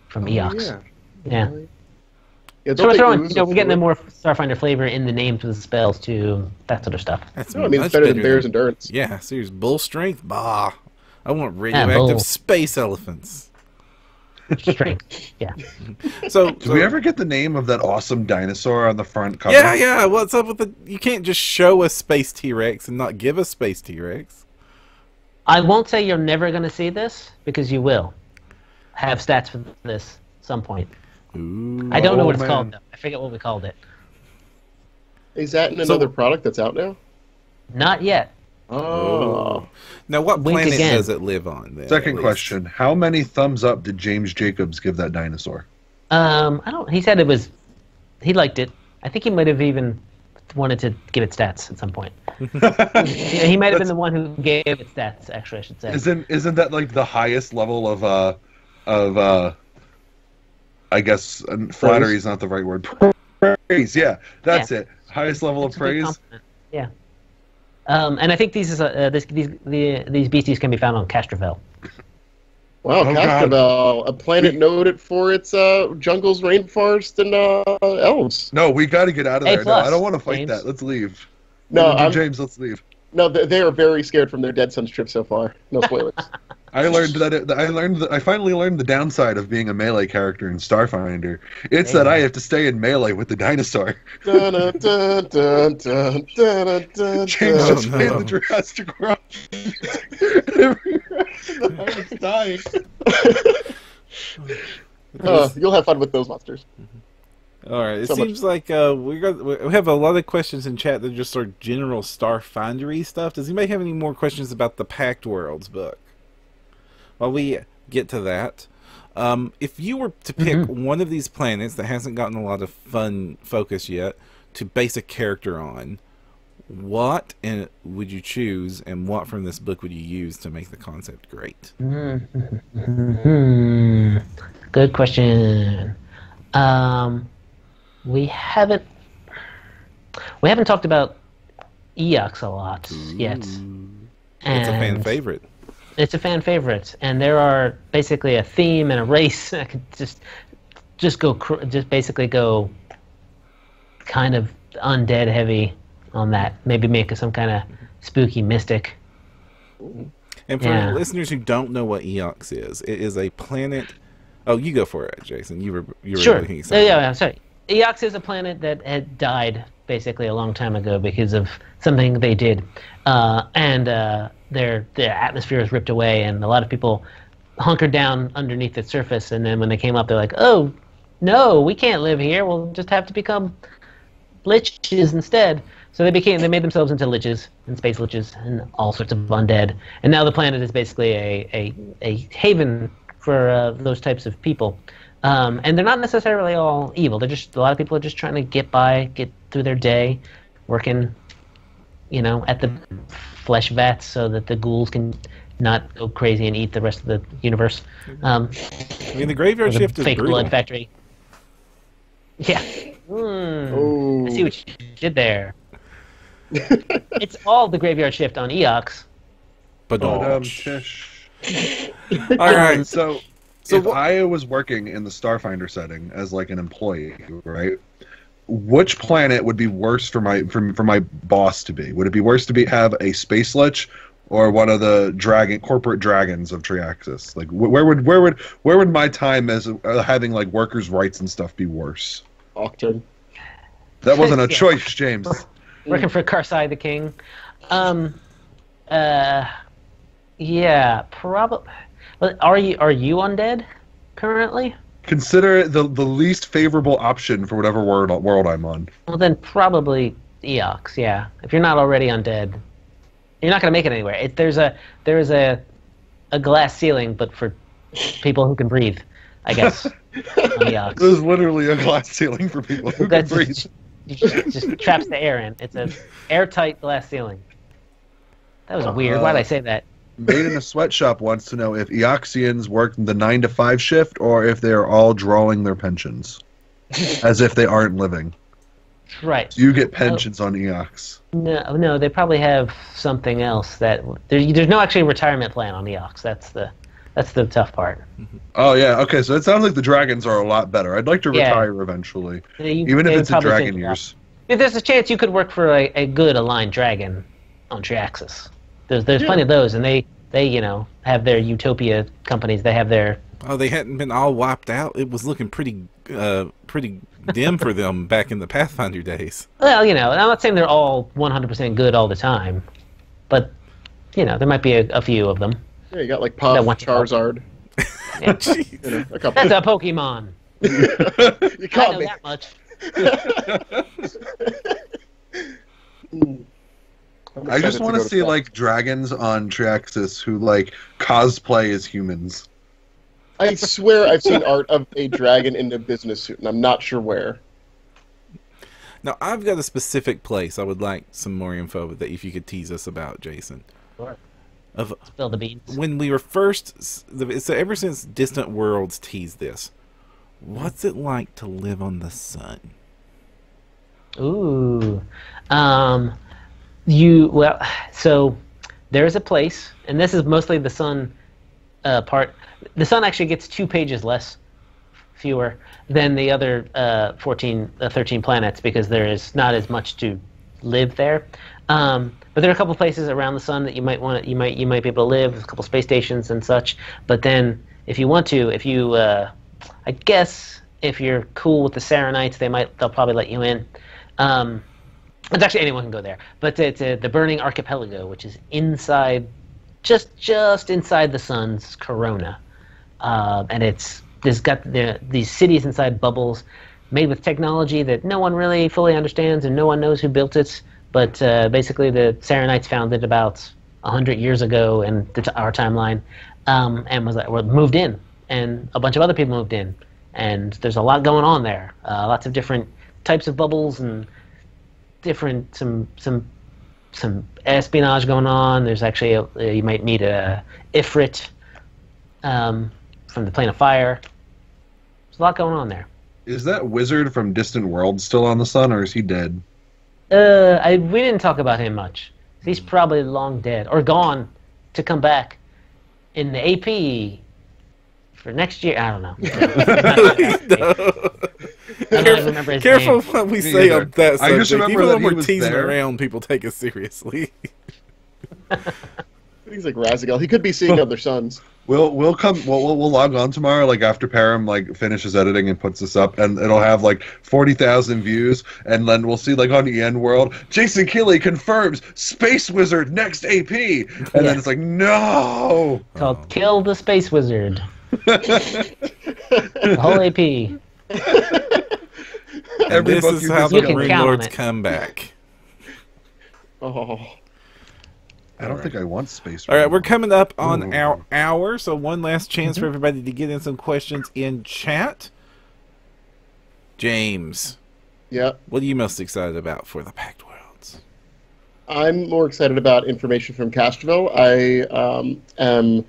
from Eox. Yeah. So we're throwing, we're getting a more Starfinder flavor in the names of the spells too, that sort of stuff. That's I mean, much it's better than Bear's Endurance. Yeah, serious bull strength. Bah, I want bull. radioactive space elephants. Strength. Yeah. So, Did we ever get the name of that awesome dinosaur on the front cover? Yeah. What's up with the? You can't just show a space T-Rex and not give a space T-Rex. I won't say you're never going to see this, because you will have stats for this at some point. Ooh. I don't know what it's man. called, though. I forget what we called it. Is that in another product that's out now? Not yet. Oh. Now, what Wink planet again. does it live on? Then, Second at least? question: how many thumbs up did James Jacobs give that dinosaur? He said he liked it. I think he might have even wanted to give it stats at some point. Yeah, he might have been the one who gave it stats, actually, I should say. Isn't that like the highest level of I guess flattery is not the right word. Praise, yeah, that's it. Highest level of It's a big praise. compliment. Yeah. And I think these beasties can be found on Castrovel. Wow, Oh, God. Castrovel, a planet noted for its jungles, rainforest, and elves. No, we got to get out of A there. plus, No, I don't want to fight James. that. Let's leave. No, James, let's leave. No, they are very scared from their Dead Sons trip so far. No spoilers. I finally learned the downside of being a melee character in Starfinder. It's that I have to stay in melee with the dinosaur. Dun, dun, dun, dun, dun, dun, dun, James dun. just played the Jurassic World. I was dying. You'll have fun with those monsters. All right. It So seems like we have a lot of questions in chat that are just sort of general Starfindery stuff. Does anybody have any more questions about the Pact Worlds book? While we get to that, if you were to pick one of these planets that hasn't gotten a lot of fun focus yet to base a character on, what would you choose, and what from this book would you use to make the concept great? Good question. We haven't talked about Eox a lot yet. It's a fan favorite. It's a fan favorite, and there are basically a theme and a race. I could just basically go kind of undead heavy on that. Maybe make some kind of spooky mystic. And for listeners who don't know what Eox is, it is a planet. Oh, you go for it, Jason. You were Sure. really excited. Yeah, I'm sorry. Eox is a planet that had died basically a long time ago because of something they did, and their atmosphere was ripped away, and a lot of people hunkered down underneath the surface. And then when they came up, they're like, "Oh, no, we can't live here. We'll just have to become liches instead." So they made themselves into liches and space liches and all sorts of undead. And now the planet is basically a haven for those types of people. And they're not necessarily all evil. They're just, a lot of people are just trying to get by, get through their day, working, at the flesh vats so that the ghouls can not go crazy and eat the rest of the universe. I mean, the graveyard The shift is fake brutal. blood factory. Yeah. I see what you did there. It's all the graveyard shift on Eox. But All right, All right. so So if I was working in the Starfinder setting as like an employee, right? Which planet would be worse for my boss to be? Would it be worse to have a space lich or one of the corporate dragons of Triaxis? Like where would my time as having like workers' rights and stuff be worse? Octurne. That wasn't a Yeah. choice, James. Working for Karsai the King. Yeah, probably. But are you undead currently? Consider it the least favorable option for whatever world I'm on. Well, then probably Eox. Yeah, if you're not already undead, you're not gonna make it anywhere. There's a glass ceiling, but for people who can breathe, I guess. On Eox. There's literally a glass ceiling for people who can breathe. Just traps the air in. It's an airtight glass ceiling. That was weird. Why did I say that? Made in a Sweatshop wants to know if Eoxians work the 9 to 5 shift or if they are all drawing their pensions, as if they aren't living. Right. Do you get pensions on Eox? No, they probably have something else that there's no actually retirement plan on Eox. That's the tough part. Oh yeah, okay. So it sounds like the dragons are a lot better. I'd like to retire eventually, even if it's in dragon years. If there's a chance you could work for a good aligned dragon on Triaxis. There's plenty of those, and they have their utopia companies. They have their they hadn't been all wiped out. It was looking pretty dim for them back in the Pathfinder days. Well, I'm not saying they're all 100% good all the time, but there might be a few of them. Yeah, you got like Puff, Charizard. Yeah. A couple. That's a Pokemon. You caught I know me. that much. I just want to see like dragons on Triaxis who like cosplay as humans. I swear I've seen art of a dragon in a business suit, and I'm not sure where. Now, I've got a specific place I would like some more info that if you could tease us about, Jason. Sure. Of Spill the beans. when we were first, so ever since Distant Worlds teased this, what's it like to live on the sun? Ooh. So there's a place, and this is mostly the sun part. The sun actually gets 2 pages fewer than the other 13 planets because there is not as much to live there. But there are a couple places around the sun that you might be able to live. There's a couple space stations and such. But then, if you want to, I guess if you're cool with the Sarenites, they'll probably let you in. It's actually anyone can go there, but it's the Burning Archipelago, which is inside, just inside the sun's corona, and there's got these cities inside bubbles, made with technology that no one really fully understands and no one knows who built it. But basically, the Sarenites found it about 100 years ago in our timeline, and moved in, and a bunch of other people moved in, and there's a lot going on there. Lots of different types of bubbles and different some espionage going on. There's actually you might meet a Ifrit from the Plane of Fire. There's a lot going on there. Is that wizard from Distant Worlds still on the sun, or is he dead? We didn't talk about him much. He's probably long dead or gone to come back in the AP for next year. I don't know. I don't remember his Careful name. what we say on that subject. I just remember Even that when he we're was teasing there. around, people take us seriously. He's like Raziel. He could be seeing other suns. We'll log on tomorrow, like after Param finishes editing and puts this up, and it'll have like 40,000 views, and then we'll see like on EN World, Jason Keeley confirms Space Wizard next AP, and then it's like no, Called Kill the Space Wizard. The whole AP. And this book is you how can the count Rune on Lords it. come back. Oh. I don't think I want Space. All right, Wizard. we're coming up on Ooh. our hour, so one last chance for everybody to get in some questions in chat. James, Yeah. what are you most excited about for the Pact Worlds? I'm more excited about information from Castroville. I am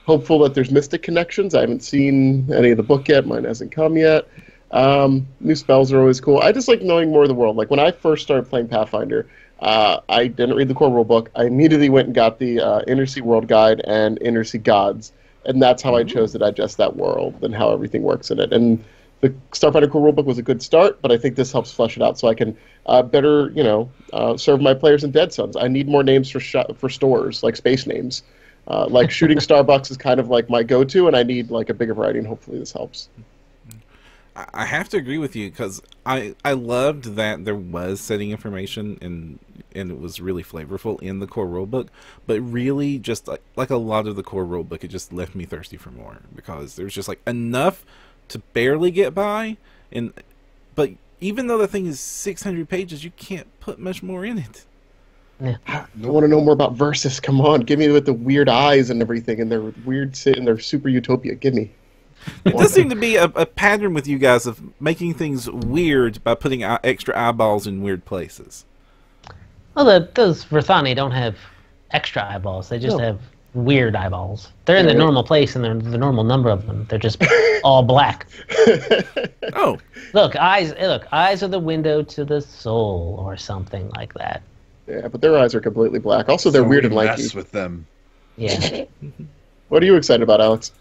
hopeful that there's Mystic connections. I haven't seen any of the book yet. Mine hasn't come yet. New spells are always cool. I just like knowing more of the world. Like when I first started playing Pathfinder, I didn't read the core rulebook. I immediately went and got the Inner Sea World Guide and Inner Sea Gods. and that's how I chose to digest that world and how everything works in it. And the Starfinder Core Rulebook was a good start, but I think this helps flesh it out so I can better, serve my players in Dead Suns. I need more names for stores, like space names. Like shooting Starbucks is kind of like my go-to, and I need like a bigger variety, and hopefully this helps. I have to agree with you because I loved that there was setting information and it was really flavorful in the core rulebook, but really just like a lot of the core rulebook, it just left me thirsty for more because there's just like enough to barely get by, but even though the thing is 600 pages, you can't put much more in it. Yeah. I want to know more about Versus. Come on, give me with the weird eyes and everything, and their weird and their super utopia. Give me. It does seem to be a pattern with you guys of making things weird by putting extra eyeballs in weird places. Well, those Verthani don't have extra eyeballs. They just have weird eyeballs. They're in the normal place, and they're the normal number of them. They're just all black. Oh. Look, eyes are the window to the soul, or something like that. Yeah, but their eyes are completely black. Also, they're weird and lanky. Mess with them. Yeah. What are you excited about, Alex?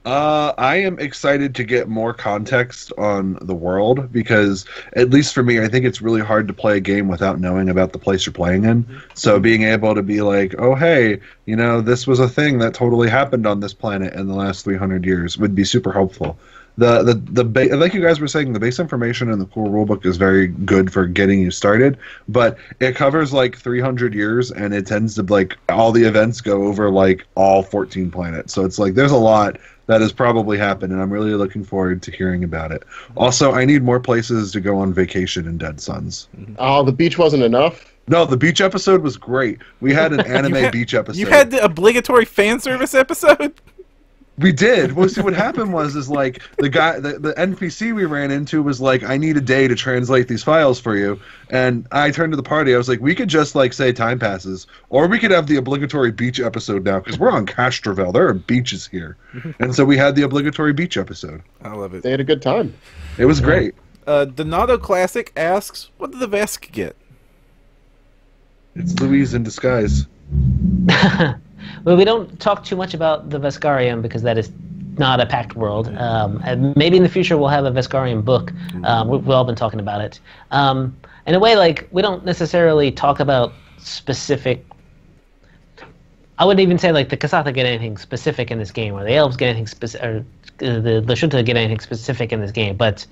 I am excited to get more context on the world because, at least for me, I think it's really hard to play a game without knowing about the place you're playing in. So being able to be like, oh, hey, this was a thing that totally happened on this planet in the last 300 years would be super helpful. Like you guys were saying, the base information in the core rulebook is very good for getting you started, but it covers like 300 years, and it tends to like all the events go over like all 14 planets. So it's like there's a lot that has probably happened, and I'm really looking forward to hearing about it. Also, I need more places to go on vacation in Dead Suns. Oh, the beach wasn't enough? No, the beach episode was great. We had an anime beach episode. You had the obligatory fan service episode? We did. Well, see, what happened was like the NPC we ran into was like, I need a day to translate these files for you. And I turned to the party. I was like, we could just like say time passes, or we could have the obligatory beach episode now because we're on Castrovel. There are beaches here, and so we had the obligatory beach episode. I love it. They had a good time. It was great. Donato Classic asks, what did the Vesk get? It's Louise in disguise. Well, we don't talk too much about the Veskarium because that is not a Pact world. And maybe in the future we'll have a Veskarium book. We've all been talking about it. In a way, like, we don't necessarily talk about specific... I wouldn't even say, like, the Kasatha get anything specific in this game, or the Elves get anything specific, or the Lashunta get anything specific in this game, but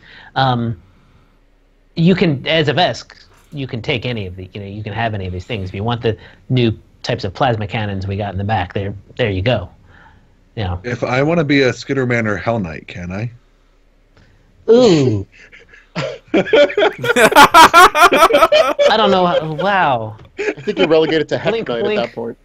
you can, as a Vesk, you can take any of the, you can have any of these things. If you want the new types of plasma cannons we got in the back, there you go. If I want to be a Skitterman Hell Knight, can I? Ooh. I don't know. Wow. I think you're relegated to Heck Blink, Knight blink. at that point.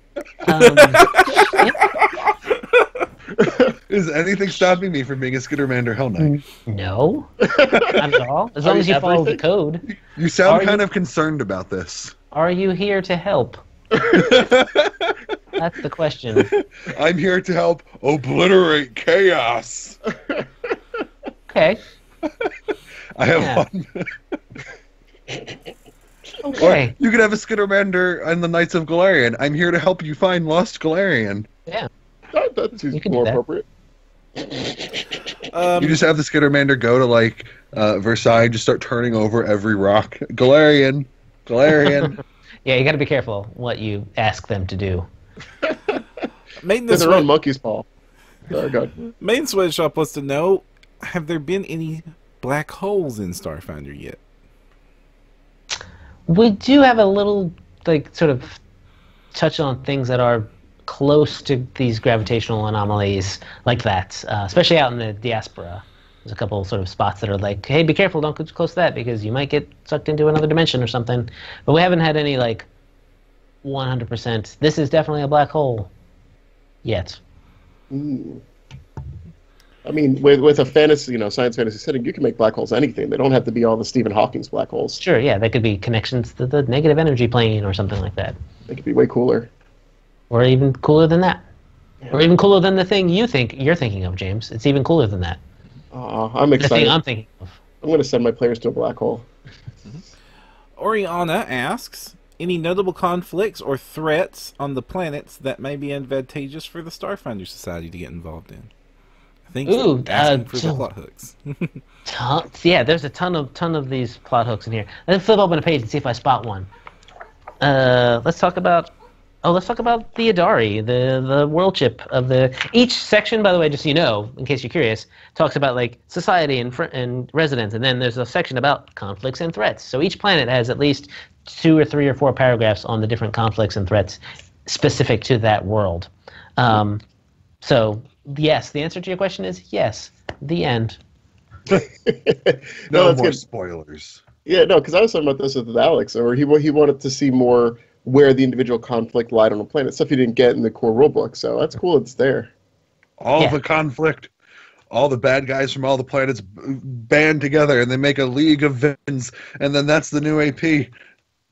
Is anything stopping me from being a Skitterman Hell Knight? No. Not at all. As long as you follow the code. You sound kind of concerned about this. Are you here to help? That's the question. I'm here to help obliterate chaos. Okay. I have one. Okay. Or you could have a Skittermander and the Knights of Galarian. I'm here to help you find lost Galarian. Yeah. That seems You can more do that. appropriate. You just have the Skittermander go to like Versailles, just start turning over every rock. Galarian. Yeah, you got to be careful what you ask them to do. Maiden They're their own monkey's paw. Oh, God. Main Sweatshop wants to know, have there been any black holes in Starfinder yet? We do have a little, like, sort of touch on things that are close to these gravitational anomalies like that, especially out in the diaspora. There's a couple sort of spots that are like, hey, be careful, don't get too close to that because you might get sucked into another dimension or something. But we haven't had any, like, 100%, this is definitely a black hole yet. Ooh. I mean, with a fantasy, science fantasy setting, you can make black holes anything. They don't have to be all the Stephen Hawking's black holes. Sure, yeah, that could be connections to the negative energy plane or something like that. They could be way cooler. Or even cooler than that. Yeah. Or even cooler than the thing you're thinking of, James. It's even cooler than that. I'm The excited. thing I'm thinking of. I'm going to send my players to a black hole. Oriana asks, any notable conflicts or threats on the planets that may be advantageous for the Starfinder Society to get involved in? I think asking for the plot hooks. Yeah, there's a ton of these plot hooks in here. Let's flip open a page and see if I spot one. Let's talk about the Adari, the world chip of the. Each section, by the way, just so you know, in case you're curious, talks about like society and residents, and then there's a section about conflicts and threats. So each planet has at least 2 or 3 or 4 paragraphs on the different conflicts and threats specific to that world. So yes, the answer to your question is yes. The end. No more good. spoilers. Yeah, no, because I was talking about this with Alex, or he wanted to see more where the individual conflict lied on a planet, stuff you didn't get in the core rulebook. So that's cool. It's there. All the conflict, all the bad guys from all the planets band together, and they make a league of villains, and then that's the new AP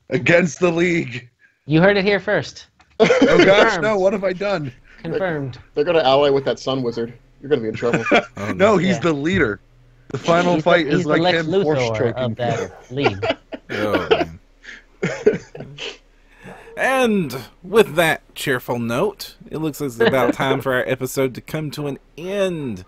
against the league. You heard it here first. Oh gosh, no! What have I done? Confirmed. They're going to ally with that sun wizard. You're going to be in trouble. Oh, No, he's the leader. The final fight is like Lex him Luthor force choking of that league. Oh, man. And with that cheerful note, it looks like it's about time for our episode to come to an end.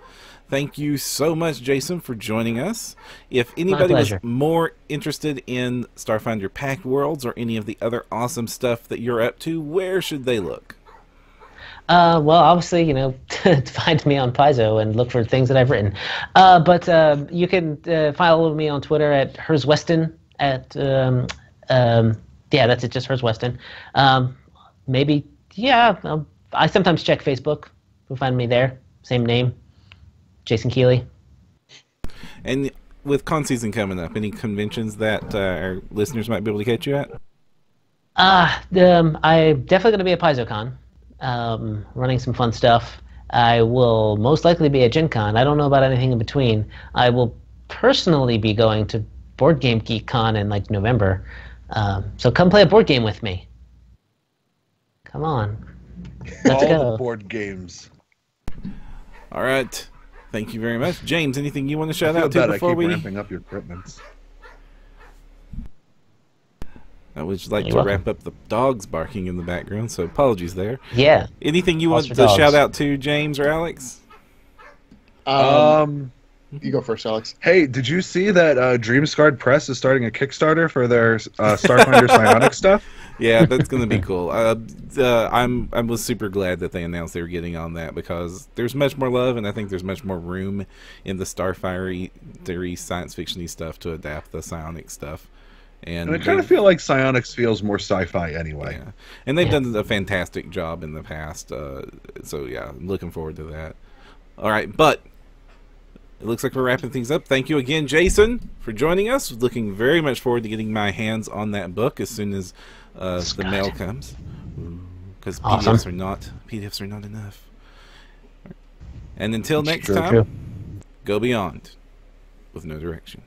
Thank you so much, Jason, for joining us. If anybody was more interested in Starfinder Pact Worlds or any of the other awesome stuff that you're up to, where should they look? Well, obviously, find me on Paizo and look for things that I've written. But you can follow me on Twitter at hersweston. Yeah, that's it, just hersweston. Maybe, yeah. I sometimes check Facebook. You'll find me there. Same name, Jason Keeley. And with con season coming up, any conventions that our listeners might be able to catch you at? I'm definitely going to be at PaizoCon. Running some fun stuff. I will most likely be at Gen Con. I don't know about anything in between. I will personally be going to Board Game Geek Con in like November. So come play a board game with me. Come on. Let's go. All the board games. All right. Thank you very much. James, anything you want to shout out I to before we... ramping up your equipment. I would like to wrap up the dogs barking in the background, so apologies there. Yeah. Anything you want to shout out to, James or Alex? You go first, Alex. Hey, did you see that Dreamscard Press is starting a Kickstarter for their Starfinder Psionic stuff? Yeah, that's going to be cool. I was super glad that they announced they were getting on that because there's much more love, and I think there's much more room in the Starfinder science fiction-y stuff to adapt the psionic stuff. And I kind of feel like Psionics feels more sci-fi anyway. Yeah. And they've done a fantastic job in the past. So, yeah, I'm looking forward to that. All right, but it looks like we're wrapping things up. Thank you again, Jason, for joining us. Looking very much forward to getting my hands on that book as soon as the mail comes. Because PDFs are not enough. And until next time, go beyond with no direction.